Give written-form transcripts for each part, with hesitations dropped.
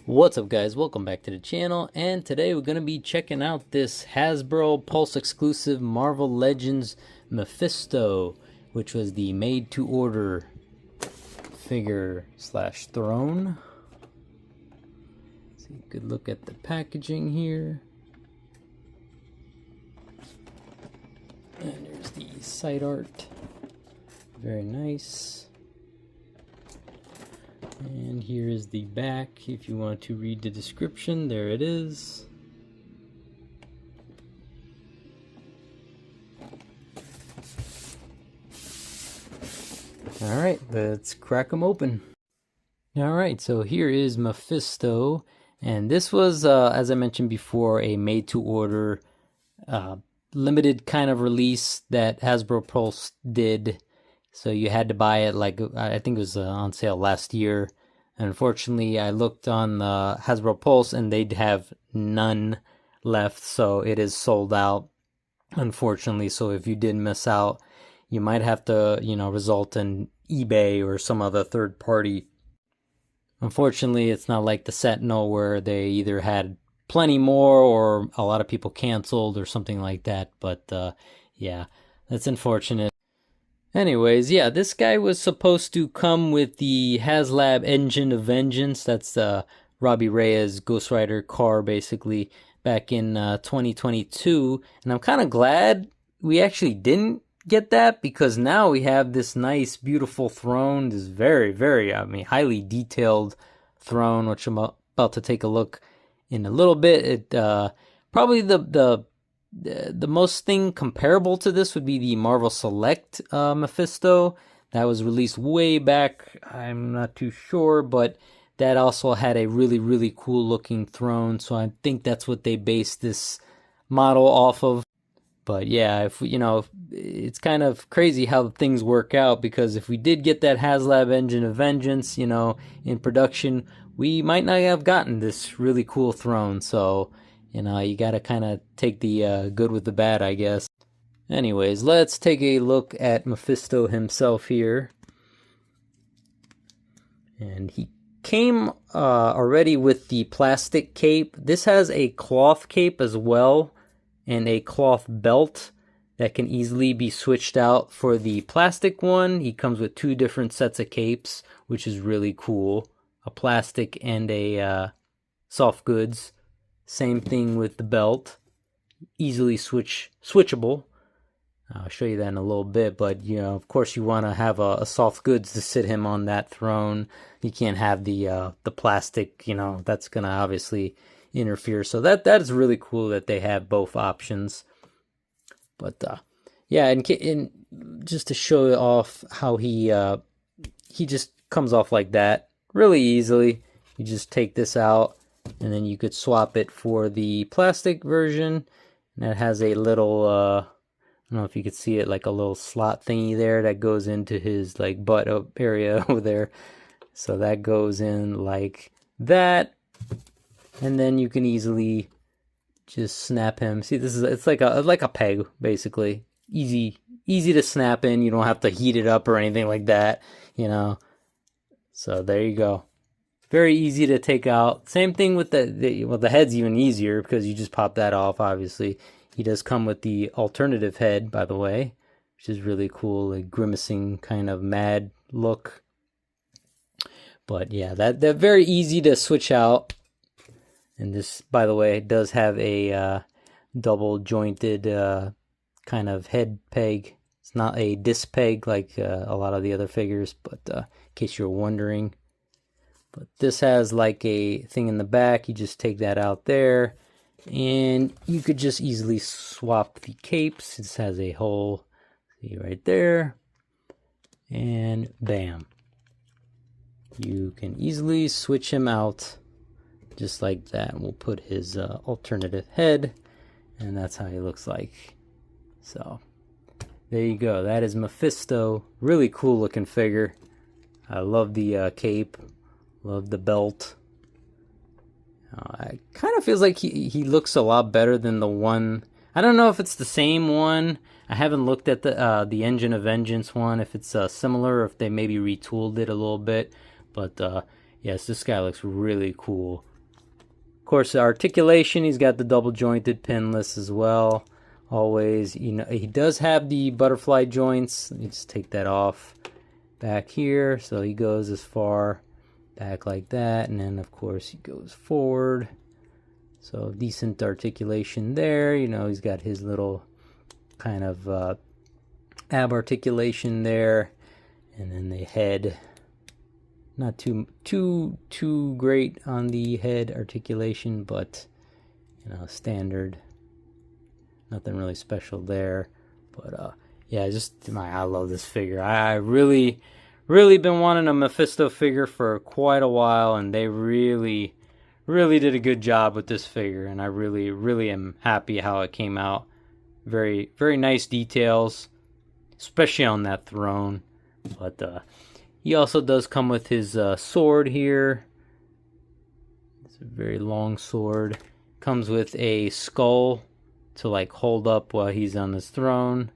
What's up guys, welcome back to the channel, and today we're going to be checking out this Hasbro Pulse exclusive Marvel Legends Mephisto, which was the made to order figure slash throne. Let's see, good look at the packaging here. And there's the side art, very nice. And here is the back, if you want to read the description, there it is. Alright, let's crack them open. Alright, so here is Mephisto, and this was, as I mentioned before, a made-to-order limited kind of release that Hasbro Pulse did. So you had to buy it, like, I think it was on sale last year. Unfortunately, I looked on the Hasbro Pulse and they'd have none left, so it is sold out, unfortunately. So if you did miss out, you might have to, result in eBay or some other third party. Unfortunately, it's not like the Sentinel where they either had plenty more or a lot of people canceled or something like that. But yeah, that's unfortunate. Anyways, yeah, this guy was supposed to come with the HasLab Engine of Vengeance. That's Robbie Reyes Ghost Rider car, basically, back in 2022. And I'm kind of glad we actually didn't get that, because now we have this nice, beautiful throne. This very, very, highly detailed throne, which I'm about to take a look in a little bit. It probably the most thing comparable to this would be the Marvel Select Mephisto that was released way back. I'm not too sure, but that also had a really, really cool looking throne. So I think that's what they based this model off of. But yeah, if it's kind of crazy how things work out, because if we did get that HasLab Engine of Vengeance, in production, we might not have gotten this really cool throne. So you gotta kind of take the good with the bad, I guess. Anyways, let's take a look at Mephisto himself here. And he came already with the plastic cape. This has a cloth cape as well, and a cloth belt that can easily be switched out for the plastic one. He comes with two different sets of capes, which is really cool. A plastic and a soft goods. Same thing with the belt, easily switchable. I'll show you that in a little bit, but of course you want to have a soft goods to sit him on that throne. You can't have the plastic, that's gonna obviously interfere. So that is really cool that they have both options. But yeah, and just to show off how he just comes off like that really easily. You just take this out, and then you could swap it for the plastic version. And that has a little, I don't know if you could see it, like a little slot thingy there that goes into his like butt area over there. So that goes in like that. And then you can easily just snap him. See, it's like a peg, basically. Easy to snap in. You don't have to heat it up or anything like that, So there you go. Very easy to take out. Same thing with the head's even easier, because you just pop that off, obviously. He does come with the alternative head, by the way, which is really cool, a grimacing kind of mad look. But yeah, they're very easy to switch out. And this, by the way, does have a double jointed kind of head peg. It's not a disc peg like a lot of the other figures, but in case you're wondering. But this has like a thing in the back. You just take that out there, and you could just easily swap the capes. This has a hole, see right there, and bam. You can easily switch him out just like that. We'll put his alternative head, and that's how he looks like. So there you go. That is Mephisto. Really cool looking figure. I love the cape. Love the belt. It kind of feels like he looks a lot better than the one. I don't know if it's the same one. I haven't looked at the Engine of Vengeance one, if it's similar, or if they maybe retooled it a little bit. But yes, this guy looks really cool. course, the articulation, he's got the double jointed pinless as well. Always, you know, he does have the butterfly joints. Let me just take that off back here. So he goes as far back like that, and then of course he goes forward. So decent articulation there. You know, he's got his little kind of ab articulation there, and then the head. Not too great on the head articulation, but you know, standard. Nothing really special there. But yeah, I love this figure. I really been wanting a Mephisto figure for quite a while, and they really did a good job with this figure, and I really am happy how it came out. Very nice details, especially on that throne. But he also does come with his sword here. It's a very long sword. Comes with a skull to like hold up while he's on his throne.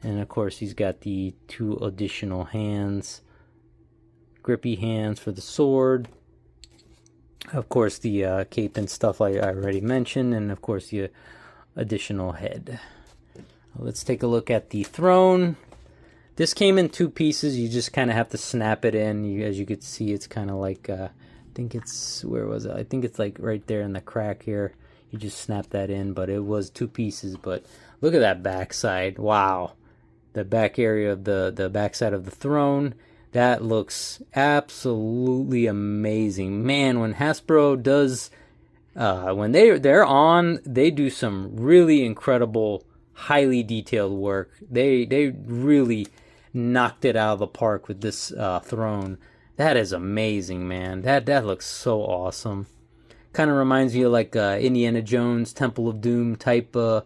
And of course he's got the 2 additional hands. Grippy hands for the sword. Of course the cape and stuff I already mentioned. And of course the additional head. Let's take a look at the throne. This came in 2 pieces. You just kind of have to snap it in. As you could see, it's kind of like, I think it's, where was it? I think it's like right there in the crack here. You just snap that in, but it was 2 pieces. But look at that backside. Wow. The back area of the backside of the throne. That looks absolutely amazing. Man, when Hasbro does, when they're on, they do some really incredible, highly detailed work. They really knocked it out of the park with this throne. That is amazing, man. That looks so awesome. Kind of reminds me of like Indiana Jones Temple of Doom type of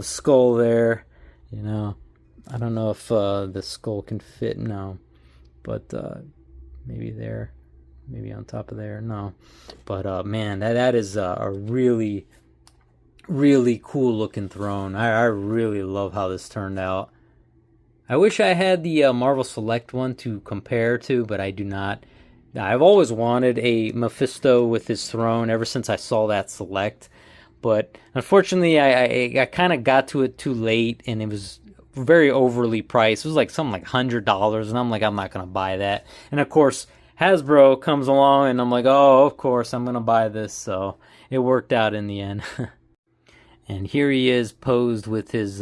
skull there. You know, I don't know if the skull can fit. No, but maybe there, maybe on top of there. No, but man, that is a really cool looking throne. I really love how this turned out. I wish I had the Marvel Select one to compare to, but I do not. I've always wanted a Mephisto with his throne ever since I saw that Select. But unfortunately, I kind of got to it too late, and it was very overly priced. It was like something like $100, and I'm like, I'm not going to buy that. And of course, Hasbro comes along, and I'm like, oh, of course, I'm going to buy this. So it worked out in the end. And here he is posed with his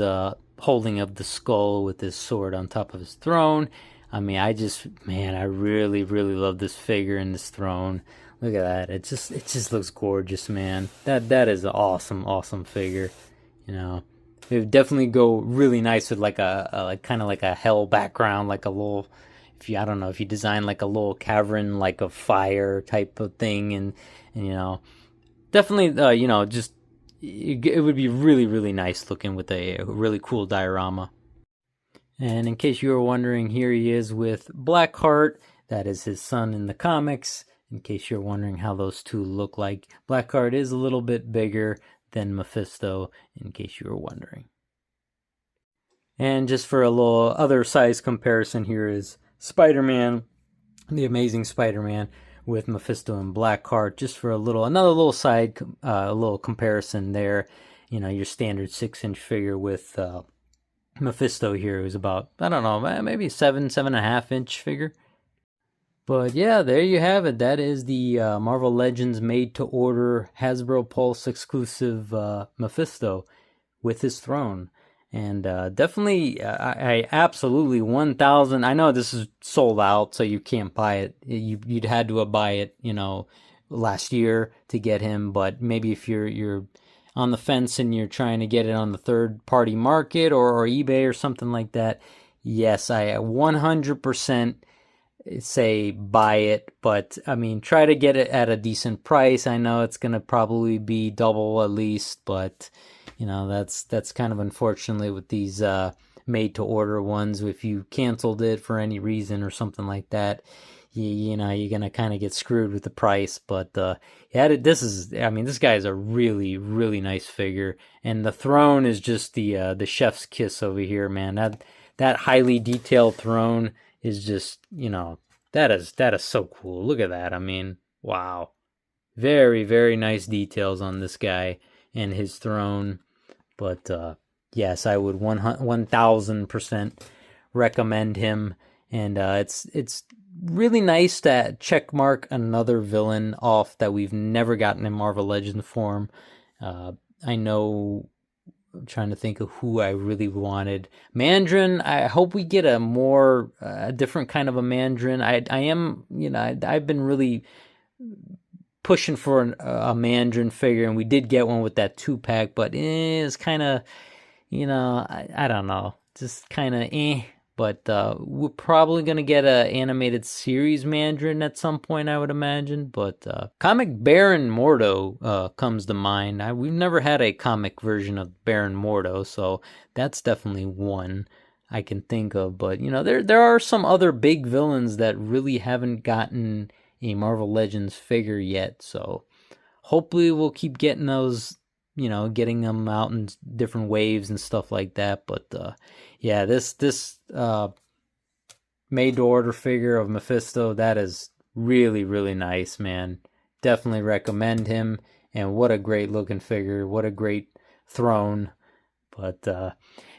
holding of the skull with his sword on top of his throne. I mean, I really love this figure and this throne. Look at that. It just looks gorgeous, man. That is an awesome figure. You know, it would definitely go really nice with like a kind of like a hell background, like a little, I don't know, if you design like a little cavern, like a fire type of thing, and you know, definitely you know, just it would be really nice looking with a really cool diorama. And in case you were wondering, here he is with Blackheart. That is his son in the comics. In case you're wondering how those two look like, Blackheart is a little bit bigger than Mephisto, in case you were wondering. And just for a little other size comparison, here is Spider-Man, the Amazing Spider-Man, with Mephisto and Blackheart, just for another little side, a little comparison there. You know, your standard 6-inch figure with Mephisto here is about, I don't know, maybe 7.5-inch figure. But yeah, there you have it. That is the Marvel Legends made-to-order Hasbro Pulse exclusive Mephisto with his throne. And definitely, I absolutely 1,000. I know this is sold out, so you can't buy it. You'd had to buy it, you know, last year to get him. But maybe if you're on the fence and you're trying to get it on the third-party market or eBay or something like that, yes, I 100% say buy it. But I mean, try to get it at a decent price. I know it's gonna probably be double at least, but you know, that's kind of unfortunately with these made to order ones. If you canceled it for any reason or something like that, you know, you're gonna kind of get screwed with the price. But yeah, this guy is a really nice figure, and the throne is just the chef's kiss over here, man. That highly detailed throne is just, you know, that is so cool. Look at that. I mean, wow. Very, very nice details on this guy and his throne. But yes, I would 1000% recommend him. And it's really nice to check mark another villain off that we've never gotten in Marvel Legends form. I know, I'm trying to think of who I really wanted. Mandarin, I hope we get a more different kind of a Mandarin. I am, I've been really pushing for a Mandarin figure, and we did get one with that 2-pack, but it's kind of, I don't know, just kind of But we're probably going to get an animated series Mandarin at some point, I would imagine. But comic Baron Mordo comes to mind. We've never had a comic version of Baron Mordo, so that's definitely one I can think of. But, there are some other big villains that really haven't gotten a Marvel Legends figure yet. So hopefully we'll keep getting those, getting them out in different waves and stuff like that. But yeah, this made to order figure of Mephisto, that is really, really nice, man. Definitely recommend him. And what a great looking figure. What a great throne. But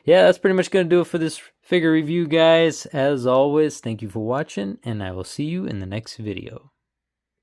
yeah, that's pretty much going to do it for this figure review, guys. As always, thank you for watching, and I will see you in the next video.